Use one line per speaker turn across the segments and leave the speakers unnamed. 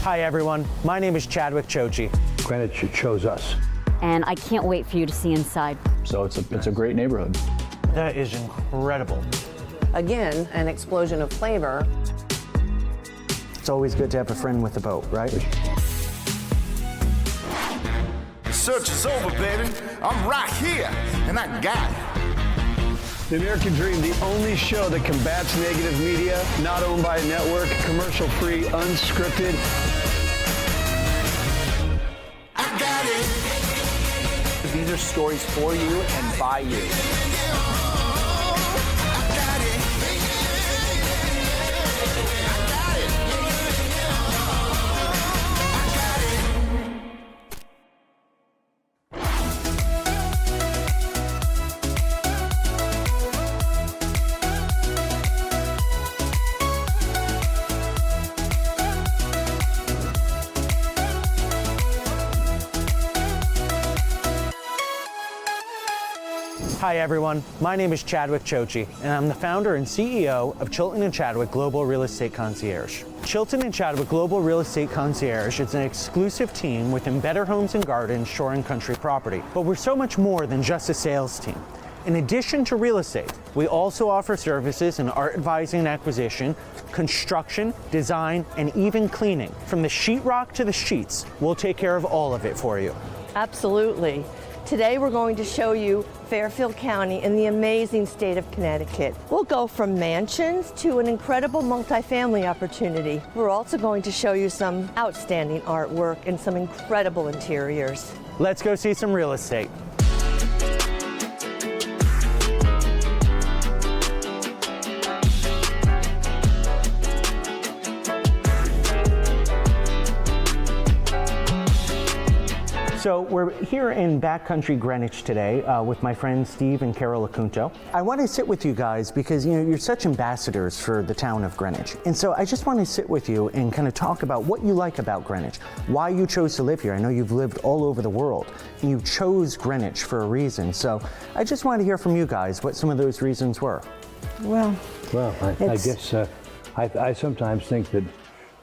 Hi everyone, my name is Chadwick Chochi.
Greenwich chose us.
And I can't wait for you to see inside.
So it's a great neighborhood.
That is incredible.
Again, an explosion of flavor.
It's always good to have a friend with a boat, right?
The search is over, baby. I'm right here, and I got it.
The American Dream, the only show that combats negative media, not owned by a network, commercial-free, unscripted.
I got it.
These are stories for you and by you.
Hi everyone, my name is Chadwick Chochi, and I'm the founder and CEO of Chilton&Chadwick Global Real Estate Concierge. Chilton&Chadwick Global Real Estate Concierge is an exclusive team within Better Homes and Gardens Shore and Country Property. But we're so much more than just a sales team. In addition to real estate, we also offer services in art advising and acquisition, construction, design, and even cleaning. From the sheetrock to the sheets, we'll take care of all of it for you.
Absolutely. Today we're going to show you Fairfield County in the amazing state of Connecticut. We'll go from mansions to an incredible multifamily opportunity. We're also going to show you some outstanding artwork and some incredible interiors.
Let's go see some real estate. So we're here in backcountry Greenwich today with my friends Steve and Carole Acunto. I want to sit with you guys because you're such ambassadors for the town of Greenwich. And so I just want to sit with you and kind of talk about what you like about Greenwich, why you chose to live here. I know you've lived all over the world and you chose Greenwich for a reason. So I just wanted to hear from you guys what some of those reasons were.
Well, I guess I sometimes think that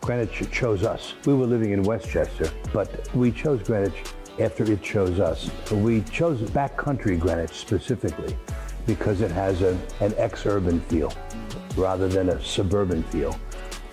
Greenwich chose us. We were living in Westchester, but we chose Greenwich after it chose us. We chose backcountry Greenwich specifically because it has an ex-urban feel rather than a suburban feel.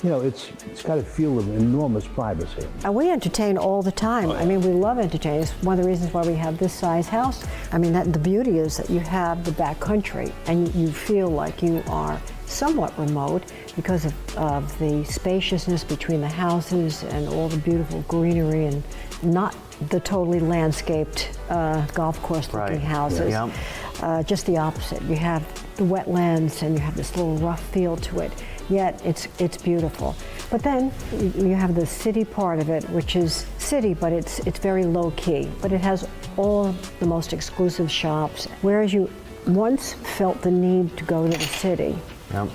It's got a feel of enormous privacy.
And we entertain all the time. I mean, we love entertaining. It's one of the reasons why we have this size house. I mean, the beauty is that you have the backcountry and you feel like you are somewhat remote because of the spaciousness between the houses and all the beautiful greenery and not the totally landscaped golf course looking houses. Yeah. Just the opposite. You have the wetlands and you have this little rough feel to it, yet it's beautiful. But then you have the city part of it, which is city, but it's very low key. But it has all the most exclusive shops. Whereas you once felt the need to go to the city,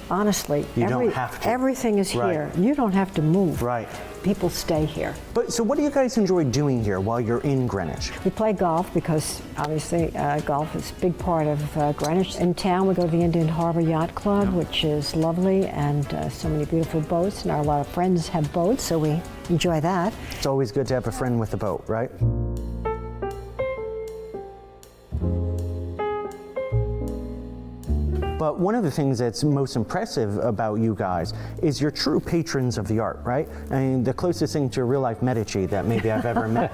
honestly,
don't have to.
Everything is here. You don't have to move.
Right.
People stay here.
But so what do you guys enjoy doing here while you're in Greenwich?
We play golf because obviously golf is a big part of Greenwich. In town we go to the Indian Harbor Yacht Club, which is lovely, and so many beautiful boats, and a lot of friends have boats, so we enjoy that.
It's always good to have a friend with a boat, right? But one of the things that's most impressive about you guys is you're true patrons of the art, right? I mean, the closest thing to a real-life Medici that maybe I've ever met.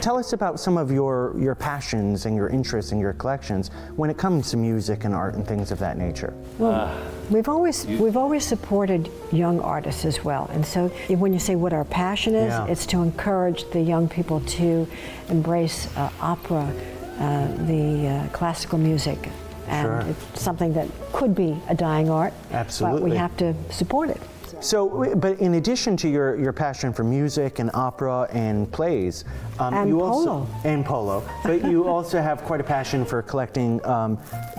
Tell us about some of your passions and your interests and your collections when it comes to music and art and things of that nature.
Well, we've always supported young artists as well. And so when you say what our passion is, it's to encourage the young people to embrace opera, the classical music. And it's something that could be a dying art, but we have to support it.
So, but in addition to your passion for music and opera and plays, polo, but you also have quite a passion for collecting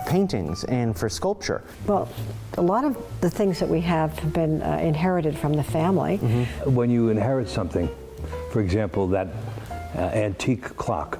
paintings and for sculpture.
Well, a lot of the things that we have been inherited from the family.
Mm-hmm. When you inherit something, for example, that antique clock,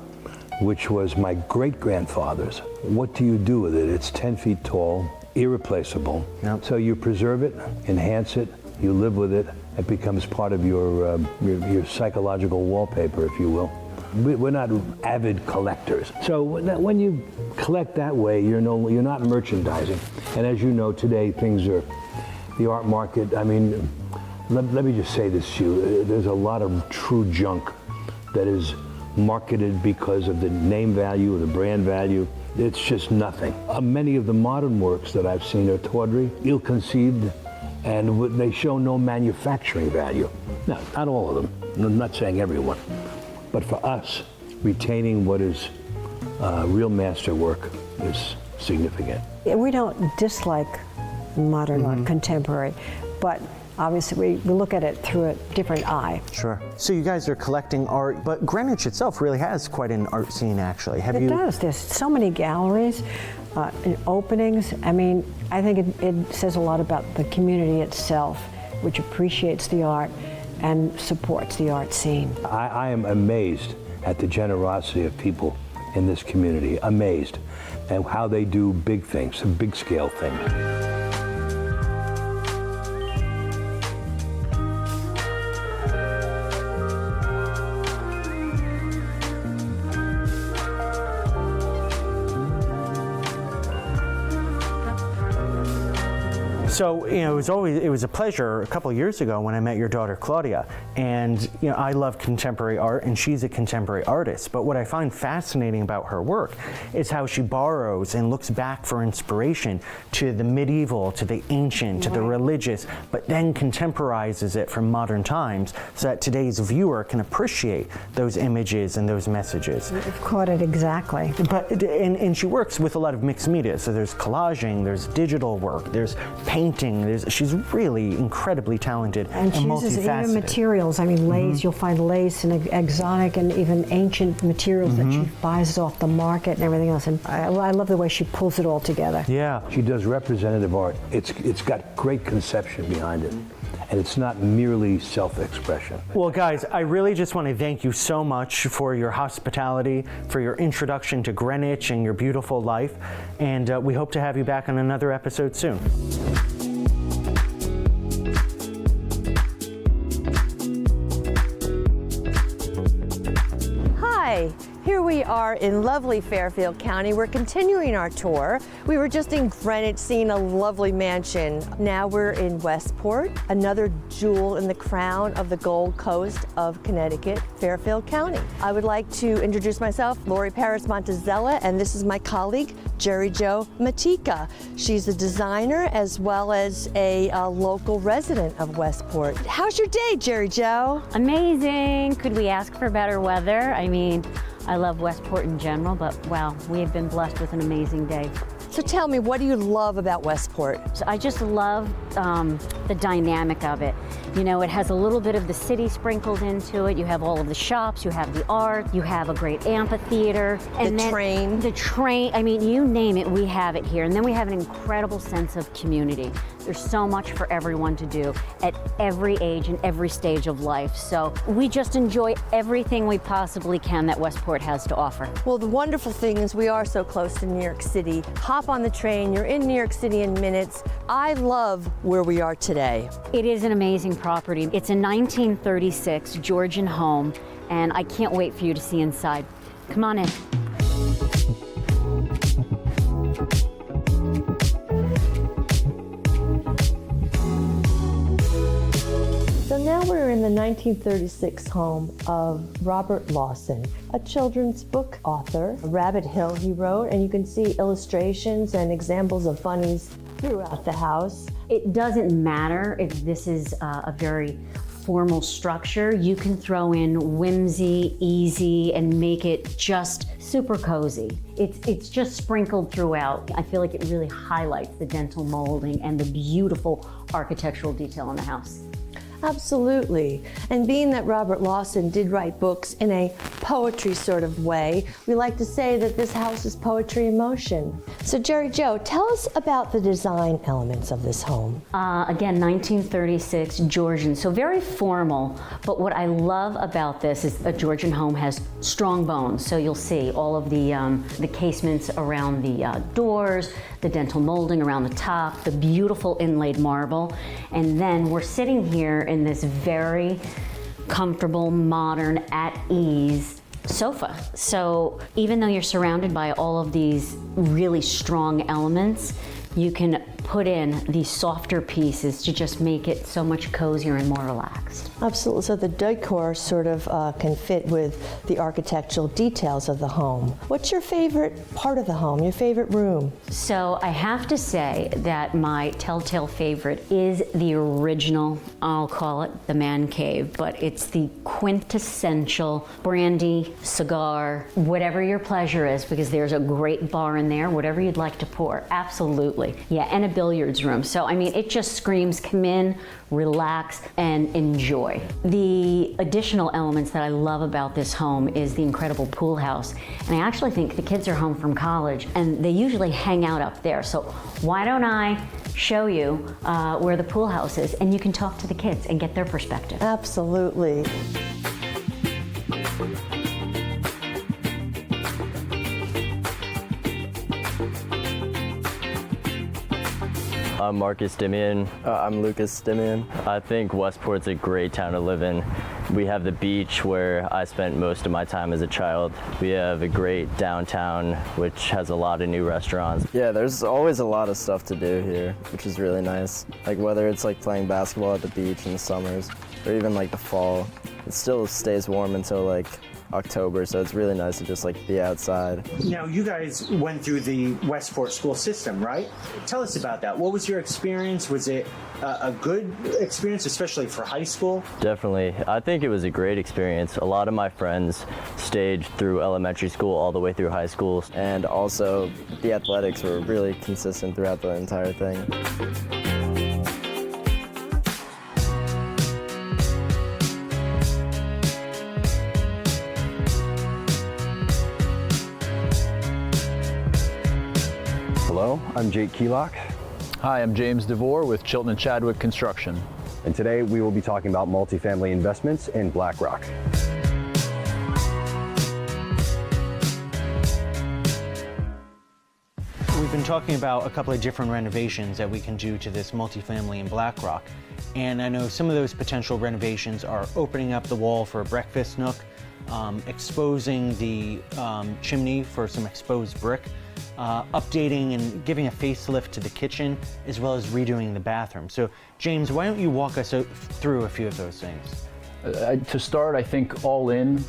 which was my great-grandfather's. What do you do with it? It's 10 feet tall, irreplaceable. So you preserve it, enhance it, you live with it, It becomes part of your psychological wallpaper, if you will. We're not avid collectors. So when you collect that way, you're not merchandising. And as you know, today the art market, I mean, let me just say this to you. There's a lot of true junk that is marketed because of the name value or the brand value. It's just nothing. Many of the modern works that I've seen are tawdry, ill-conceived, and they show no manufacturing value. Now, not all of them. I'm not saying everyone. But for us, retaining what is real masterwork is significant.
We don't dislike modern art, contemporary, but obviously we look at it through a different eye.
Sure. So you guys are collecting art, but Greenwich itself really has quite an art scene, actually.
It does. There's so many galleries and openings. I mean, I think it says a lot about the community itself, which appreciates the art and supports the art scene.
I am amazed at the generosity of people in this community, amazed at how they do big things, big scale things.
So, it was a pleasure a couple of years ago when I met your daughter, Claudia. And, I love contemporary art and she's a contemporary artist. But what I find fascinating about her work is how she borrows and looks back for inspiration to the medieval, to the ancient, to the religious, but then contemporizes it from modern times so that today's viewer can appreciate those images and those messages.
You've caught it exactly.
But, and she works with a lot of mixed media. So there's collaging, there's digital work, there's painting. She's really incredibly talented and
chooses
multifaceted.
even materials. I mean, lace, you'll find lace and exotic and even ancient materials that she buys off the market and everything else. And I love the way she pulls it all together.
Yeah.
She does representative art. It's got great conception behind it. And it's not merely self-expression.
Well, guys, I really just want to thank you so much for your hospitality, for your introduction to Greenwich and your beautiful life. And we hope to have you back on another episode soon.
Hi, here we are in lovely Fairfield County. We're continuing our tour. We were just in Greenwich seeing a lovely mansion. Now we're in Westport, another jewel in the crown of the Gold Coast of Connecticut, Fairfield County. I would like to introduce myself, Lori Paris Montezella, and this is my colleague, Jerry Jo Matika. She's a designer as well as a local resident of Westport. How's your day, Jerry Jo?
Amazing. Could we ask for better weather? I mean, I love Westport in general, but wow, we have been blessed with an amazing day.
So tell me, what do you love about Westport?
So I just love the dynamic of it. It has a little bit of the city sprinkled into it. You have all of the shops, you have the art, you have a great amphitheater. And
The train,
I mean, you name it, we have it here. And then we have an incredible sense of community. There's so much for everyone to do at every age and every stage of life. So we just enjoy everything we possibly can that Westport has to offer.
Well, the wonderful thing is we are so close to New York City. Hop on the train, you're in New York City in minutes. I love where we are today.
It is an amazing property. It's a 1936 Georgian home, and I can't wait for you to see inside. Come on in.
So now we're in the 1936 home of Robert Lawson, a children's book author. Rabbit Hill he wrote, and you can see illustrations and examples of bunnies throughout the house.
It doesn't matter if this is a very formal structure. You can throw in whimsy, easy, and make it just super cozy. It's just sprinkled throughout. I feel like it really highlights the dental molding and the beautiful architectural detail in the house.
Absolutely. And being that Robert Lawson did write books in a poetry sort of way, we like to say that this house is poetry in motion. So Jerry Jo, tell us about the design elements of this home.
Again, 1936 Georgian, so very formal. But what I love about this is a Georgian home has strong bones. So you'll see all of the casements around the doors, the dental molding around the top, the beautiful inlaid marble. And then we're sitting here in this very comfortable, modern, at ease sofa. So even though you're surrounded by all of these really strong elements, you can put in these softer pieces to just make it so much cozier and more relaxed.
Absolutely. So the decor sort of can fit with the architectural details of the home. What's your favorite part of the home, your favorite room?
So I have to say that my telltale favorite is the original, I'll call it the man cave, but it's the quintessential brandy, cigar, whatever your pleasure is, because there's a great bar in there, whatever you'd like to pour, absolutely. Yeah, and a billiards room. So, I mean, it just screams, come in, relax, and enjoy. The additional elements that I love about this home is the incredible pool house. And I actually think the kids are home from college and they usually hang out up there. So why don't I show you where the pool house is, and you can talk to the kids and get their perspective.
Absolutely.
I'm Marcus Dimian.
I'm Lucas Dimian.
I think Westport's a great town to live in. We have the beach where I spent most of my time as a child. We have a great downtown, which has a lot of new restaurants.
Yeah, there's always a lot of stuff to do here, which is really nice. Like whether it's like playing basketball at the beach in the summers or even like the fall, it still stays warm until like October, so it's really nice to just like be outside.
Now, you guys went through the Westport school system, right? Tell us about that. What was your experience? Was it a good experience, especially for high school?
Definitely. I think it was a great experience. A lot of my friends stayed through elementary school all the way through high school.
And also, the athletics were really consistent throughout the entire thing.
Hello, I'm Jake Keelock.
Hi, I'm James DeVore with Chilton&Chadwick Construction.
And today we will be talking about multifamily investments in Black Rock.
We've been talking about a couple of different renovations that we can do to this multifamily in Black Rock. And I know some of those potential renovations are opening up the wall for a breakfast nook, exposing the chimney for some exposed brick, updating and giving a facelift to the kitchen, as well as redoing the bathroom. So, James, why don't you walk us through a few of those things?
To start, I think all in,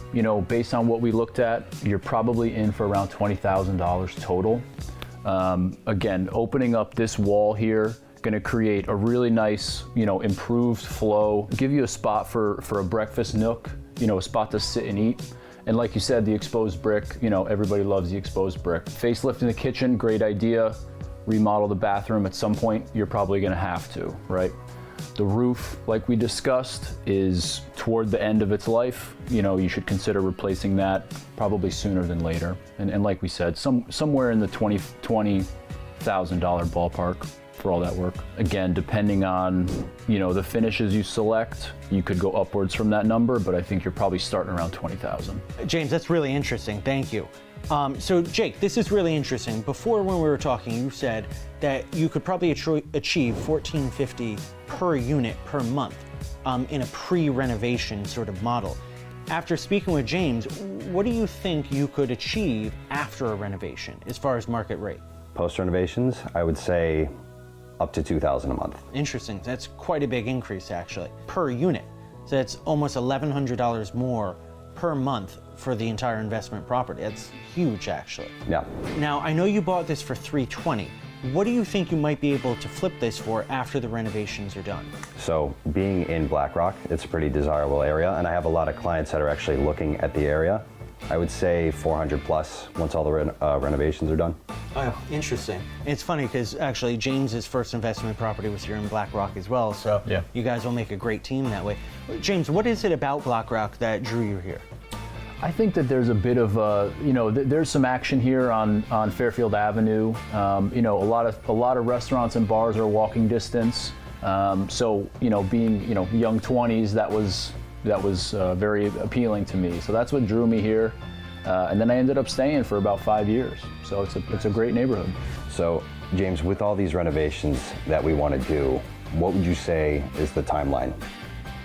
based on what we looked at, you're probably in for around $20,000 total. Again, opening up this wall here, going to create a really nice, improved flow, give you a spot for a breakfast nook, a spot to sit and eat. And like you said, the exposed brick, everybody loves the exposed brick. Facelift in the kitchen, great idea. Remodel the bathroom at some point, you're probably gonna have to, right? The roof, like we discussed, is toward the end of its life. You should consider replacing that probably sooner than later. And like we said, somewhere in the $20,000 ballpark for all that work. Again, depending on, the finishes you select, you could go upwards from that number, but I think you're probably starting around 20,000.
James, that's really interesting. Thank you. So Jake, this is really interesting. Before, when we were talking, you said that you could probably achieve $1,450 per unit per month in a pre-renovation sort of model. After speaking with James, what do you think you could achieve after a renovation as far as market rate?
Post renovations, I would say up to $2,000 a month.
Interesting. That's quite a big increase, actually, per unit. So that's almost $1,100 more per month for the entire investment property. That's huge, actually.
Yeah.
Now, I know you bought this for $320. What do you think you might be able to flip this for after the renovations are done?
So being in Black Rock, it's a pretty desirable area, and I have a lot of clients that are actually looking at the area. I would say 400 plus once all the renovations are done.
Oh, interesting. And it's funny because actually James's first investment property was here in Black Rock as well, so yeah, you guys will make a great team that way. James, what is it about Black Rock that drew you here?
I think that there's a bit of there's some action here on Fairfield Avenue. A lot of restaurants and bars are walking distance. So being young 20s, that was very appealing to me. So that's what drew me here. And then I ended up staying for about 5 years. So it's a great neighborhood.
So James, with all these renovations that we want to do, what would you say is the timeline?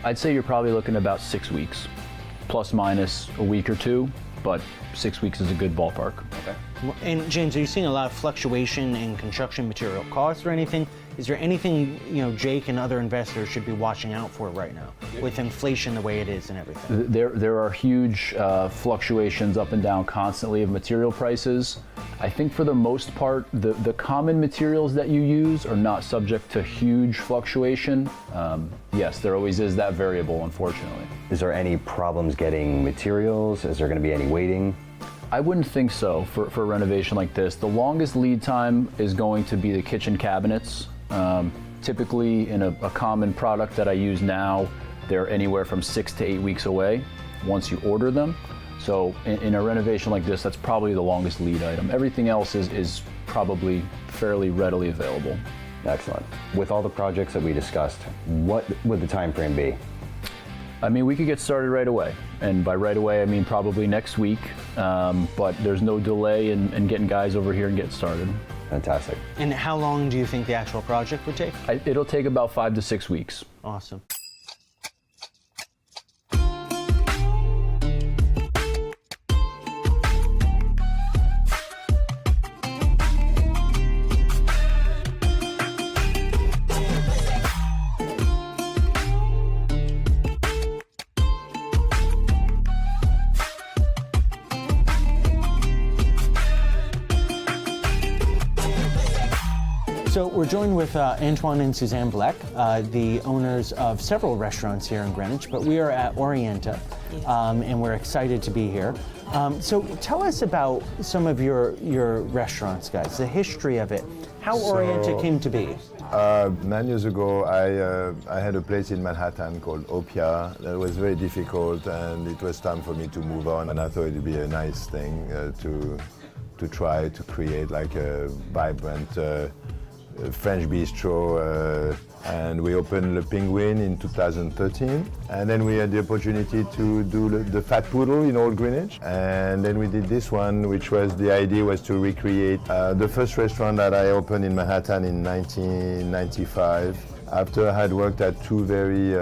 I'd say you're probably looking about 6 weeks, plus minus a week or two, but 6 weeks is a good ballpark.
Okay. And James, are you seeing a lot of fluctuation in construction material costs or anything? Is there anything, Jake and other investors should be watching out for right now with inflation the way it is and everything?
There are huge fluctuations up and down constantly of material prices. I think for the most part, the common materials that you use are not subject to huge fluctuation. Yes, there always is that variable, unfortunately.
Is there any problems getting materials? Is there going to be any waiting?
I wouldn't think so for a renovation like this. The longest lead time is going to be the kitchen cabinets. Typically in a common product that I use now, they're anywhere from 6 to 8 weeks away once you order them. So in a renovation like this, that's probably the longest lead item. Everything else is probably fairly readily available.
Excellent. With all the projects that we discussed, what would the time frame be?
I mean, we could get started right away. And by right away, I mean probably next week. But there's no delay in getting guys over here and getting started.
Fantastic.
And how long do you think the actual project would take?
It'll take about 5 to 6 weeks.
Awesome. So we're joined with Antoine and Suzanne Bleck, the owners of several restaurants here in Greenwich, but we are at Orienta, and we're excited to be here. So tell us about some of your restaurants, guys, the history of it, how Orienta came to be.
9 years ago, I had a place in Manhattan called Opia that was very difficult, and it was time for me to move on, and I thought it would be a nice thing to try to create like a vibrant French bistro, and we opened Le Penguin in 2013, and then we had the opportunity to do the Fat Poodle in Old Greenwich, and then we did this one, which was the idea was to recreate the first restaurant that I opened in Manhattan in 1995. After I had worked at two very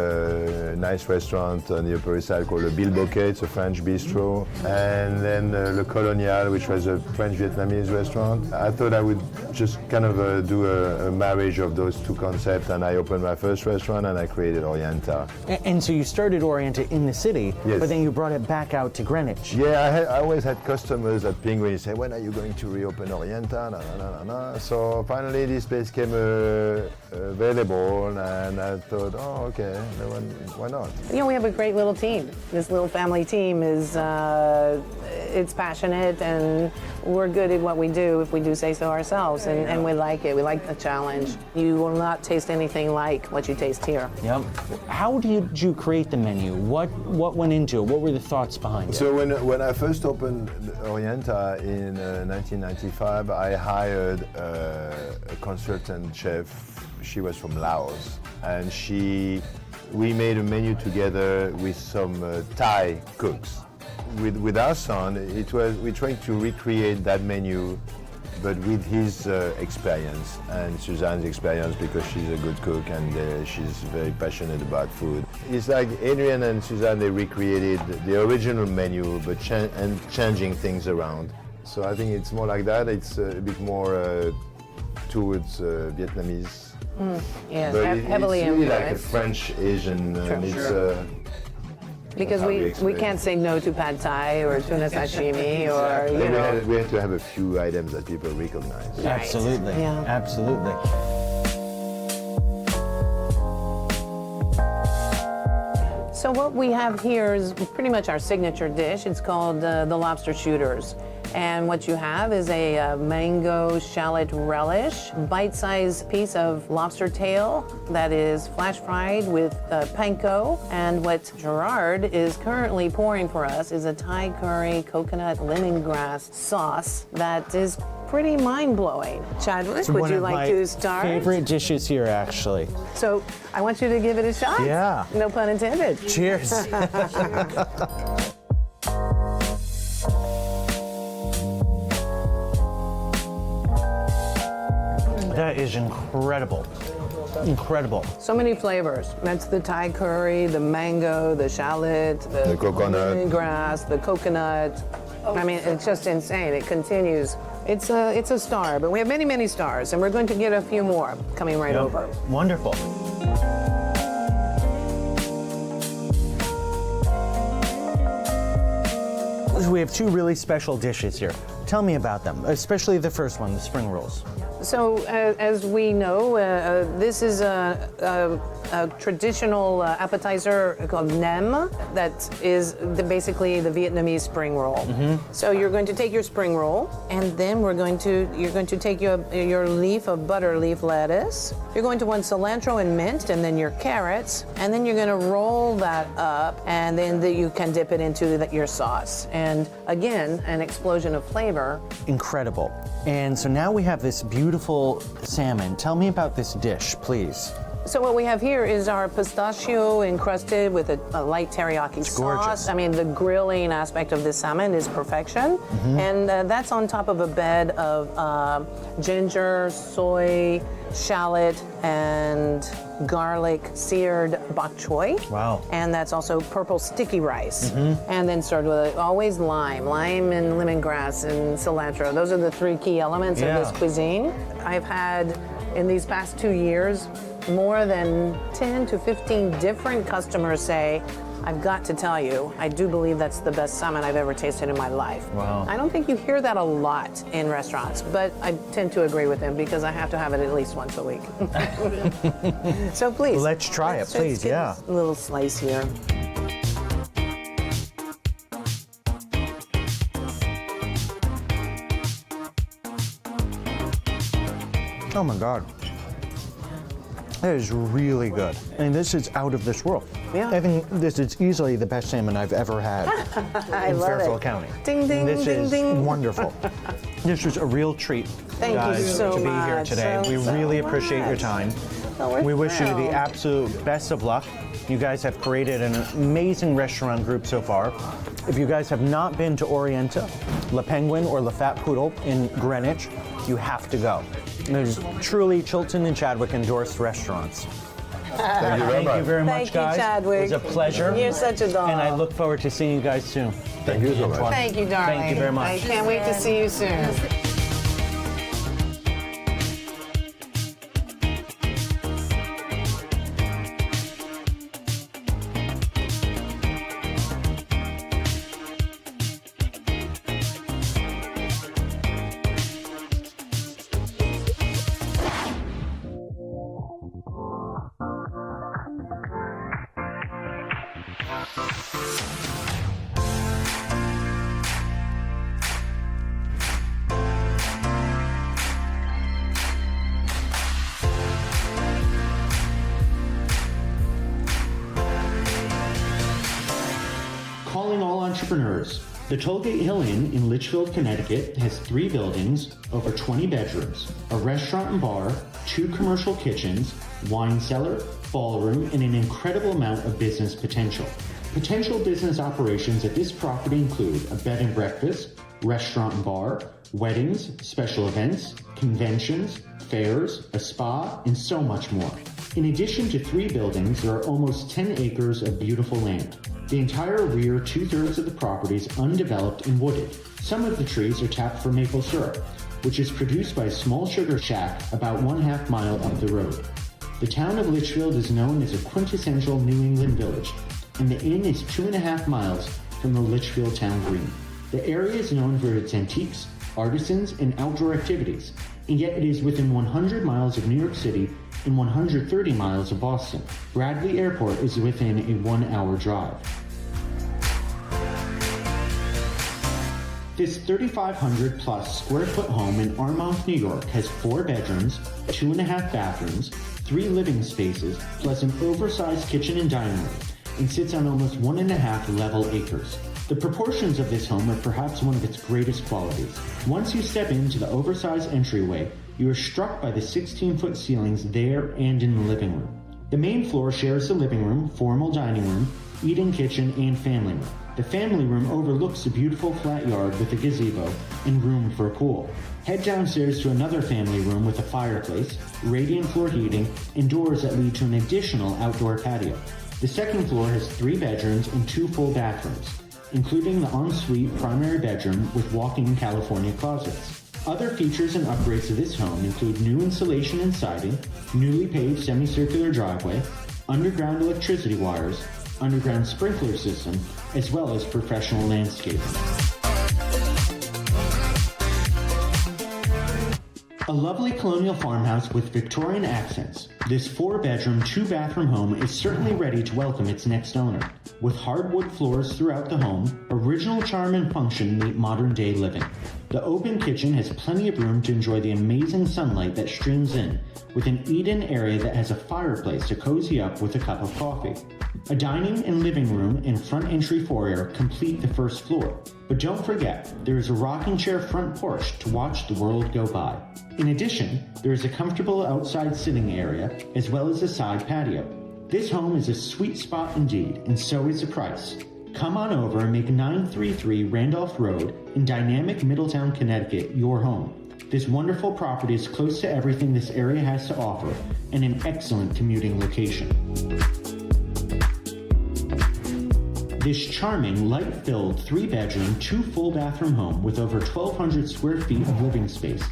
nice restaurants on the Upper East Side called Le Bilboquet, it's a French bistro, and then Le Colonial, which was a French-Vietnamese restaurant. I thought I would just kind of do a marriage of those two concepts, and I opened my first restaurant and I created Orienta.
And so you started Orienta in the city,
yes,
but then you brought it back out to Greenwich.
Yeah, I always had customers at Penguin say, when are you going to reopen Orienta? So finally this place came available, and I thought, oh, okay, why not?
We have a great little team. This little family team is, it's passionate, and we're good at what we do if we do say so ourselves, and we like it. We like the challenge. You will not taste anything like what you taste here.
Yep. How did you create the menu? What went into it? What were the thoughts behind it?
So when I first opened Orienta in 1995, I hired a consultant chef. She was from Laos, and we made a menu together with some Thai cooks. With our son, we're trying to recreate that menu, but with his experience and Suzanne's experience, because she's a good cook and she's very passionate about food. It's like Adrian and Suzanne, they recreated the original menu, but changing things around. So I think it's more like that. It's a bit more towards Vietnamese.
Yes,
but
heavily
it's really
influenced.
like a French Asian.
Because we can't say no to pad thai or tuna sashimi or
we had to have a few items that people recognize.
Right.
Absolutely.
Yeah.
Absolutely.
So what we have here is pretty much our signature dish. It's called the lobster shooters. And what you have is a mango shallot relish, bite-sized piece of lobster tail that is flash fried with panko. And what Gerard is currently pouring for us is a Thai curry coconut lemongrass sauce that is pretty mind-blowing. Chadwick, would you like to start?
Favorite dishes here, actually.
So I want you to give it a shot.
Yeah.
No pun intended.
Cheers. That is incredible. Incredible.
So many flavors. That's the Thai curry, the mango, the shallot, the
coconut,
lemongrass, the coconut. I mean, it's just insane. It continues. It's a star, but we have many, many stars, and we're going to get a few more coming right over.
Wonderful. We have two really special dishes here. Tell me about them, especially the first one, the spring rolls.
So, as we know, this is a traditional appetizer called nem. That is basically the Vietnamese spring roll. So you're going to take your spring roll, and then you're going to take your leaf of butter leaf lettuce. You're going to want cilantro and mint, and then your carrots, and then you're going to roll that up, and then you can dip it into your sauce. And again, an explosion of flavor.
Incredible. And so now we have this beautiful salmon. Tell me about this dish, please.
So what we have here is our pistachio encrusted with a light teriyaki sauce.
Gorgeous.
I mean, the grilling aspect of this salmon is perfection. And that's on top of a bed of ginger, soy, shallot, and garlic seared bok choy.
Wow.
And that's also purple sticky rice. And then served with always lime and lemongrass and cilantro. Those are the three key elements of this cuisine. I've had, in these past 2 years, more than 10 to 15 different customers say, I've got to tell you, I do believe that's the best salmon I've ever tasted in my life.
Wow.
I don't think you hear that a lot in restaurants, but I tend to agree with them because I have to have it at least once a week. So please.
Well, let's try it, please,
get a little slice here.
Oh my God. That is really good. And this is out of this world.
Yeah.
I think this is easily the best salmon I've ever had in Fairfield County.
Ding, ding,
this
ding,
is
ding.
wonderful. This was a real treat,
Thank
guys,
you so
to be here
much.
today. We really appreciate your time. We wish you the absolute best of luck. You guys have created an amazing restaurant group so far. If you guys have not been to Orienta, Le Penguin, or Le Fat Poodle in Greenwich, you have to go. There's truly Chilton and Chadwick endorsed restaurants.
Thank you very much.
Thank you very much,
Thank you,
guys.
Chadwick.
It was a pleasure.
You're such a doll.
And I look forward to seeing you guys soon.
Thank you so much.
Antoine.
Thank you, darling.
Thank you very much.
I can't wait to see you soon.
Calling all entrepreneurs. The Tollgate Hill Inn in Litchfield, Connecticut has 3 buildings, over 20 bedrooms, a restaurant and bar, 2 commercial kitchens, wine cellar, ballroom, and an incredible amount of business potential. Potential business operations at this property include a bed and breakfast, restaurant and bar, weddings, special events, conventions, fairs, a spa, and so much more. In addition to 3 buildings, there are almost 10 acres of beautiful land. The entire rear 2/3 of the property is undeveloped and wooded. Some of the trees are tapped for maple syrup, which is produced by a small sugar shack about 1/2 mile up the road. The town of Litchfield is known as a quintessential New England village, and the inn is 2.5 miles from the Litchfield Town Green. The area is known for its antiques, artisans, and outdoor activities, and yet it is within 100 miles of New York City and 130 miles of Boston. Bradley Airport is within a 1-hour drive. This 3,500 plus square foot home in Armonk, New York has 4 bedrooms, 2.5 bathrooms, 3 living spaces, plus an oversized kitchen and dining room, and sits on almost 1.5 level acres. The proportions of this home are perhaps one of its greatest qualities. Once you step into the oversized entryway, you are struck by the 16-foot ceilings there and in the living room. The main floor shares the living room, formal dining room, eat-in kitchen, and family room. The family room overlooks a beautiful flat yard with a gazebo and room for a pool. Head downstairs to another family room with a fireplace, radiant floor heating, and doors that lead to an additional outdoor patio. The second floor has 3 bedrooms and 2 full bathrooms, including the ensuite primary bedroom with walk-in California closets. Other features and upgrades to this home include new insulation and siding, newly paved semicircular driveway, underground electricity wires, underground sprinkler system, as well as professional landscaping. A lovely colonial farmhouse with Victorian accents, this 4-bedroom, 2-bathroom home is certainly ready to welcome its next owner. With hardwood floors throughout the home, original charm and function meet modern-day living. The open kitchen has plenty of room to enjoy the amazing sunlight that streams in, with an eat-in area that has a fireplace to cozy up with a cup of coffee. A dining and living room and front entry foyer complete the first floor. But don't forget, there is a rocking chair front porch to watch the world go by. In addition, there is a comfortable outside sitting area as well as a side patio. This home is a sweet spot indeed, and so is the price. Come on over and make 933 Randolph Road in dynamic Middletown, Connecticut your home. This wonderful property is close to everything this area has to offer and an excellent commuting location. This charming, light-filled 3-bedroom, 2 full-bathroom home with over 1,200 square feet of living space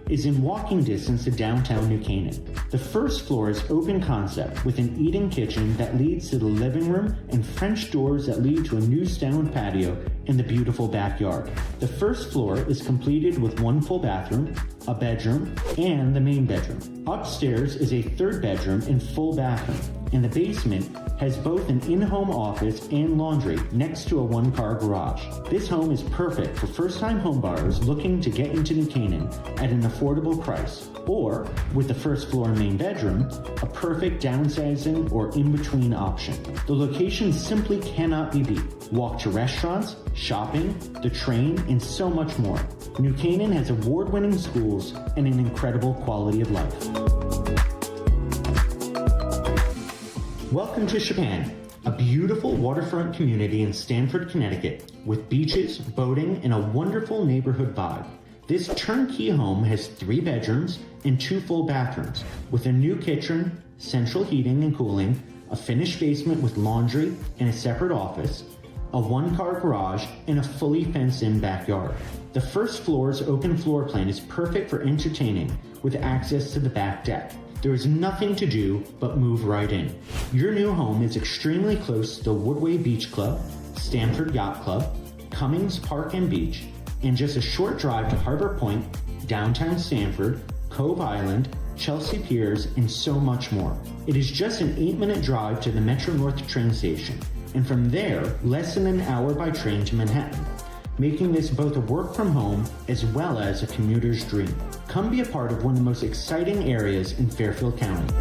is in walking distance to downtown New Canaan. The first floor is open concept with an eat-in kitchen that leads to the living room and French doors that lead to a new stone patio in the beautiful backyard. The first floor is completed with 1 full bathroom, a bedroom, and the main bedroom. Upstairs is a 3rd bedroom and full bathroom, and the basement has both an in-home office and laundry next to a 1-car garage. This home is perfect for first-time homebuyers looking to get into New Canaan at an affordable price, or with the first floor and main bedroom, a perfect downsizing or in-between option. The location simply cannot be beat. Walk to restaurants, shopping, the train, and so much more. New Canaan has award-winning schools and an incredible quality of life. Welcome to Japan, a beautiful waterfront community in Stamford, Connecticut, with beaches, boating, and a wonderful neighborhood vibe. This turnkey home has 3 bedrooms and 2 full bathrooms, with a new kitchen, central heating and cooling, a finished basement with laundry and a separate office, a 1-car garage, and a fully fenced-in backyard. The first floor's open floor plan is perfect for entertaining, with access to the back deck. There is nothing to do but move right in. Your new home is extremely close to the Woodway Beach Club, Stamford Yacht Club, Cummings Park and Beach, and just a short drive to Harbor Point, downtown Stamford, Cove Island, Chelsea Piers, and so much more. It is just an 8-minute drive to the Metro North train station, and from there, less than an hour by train to Manhattan, making this both a work from home as well as a commuter's dream. Come be a part of one of the most exciting areas in Fairfield County.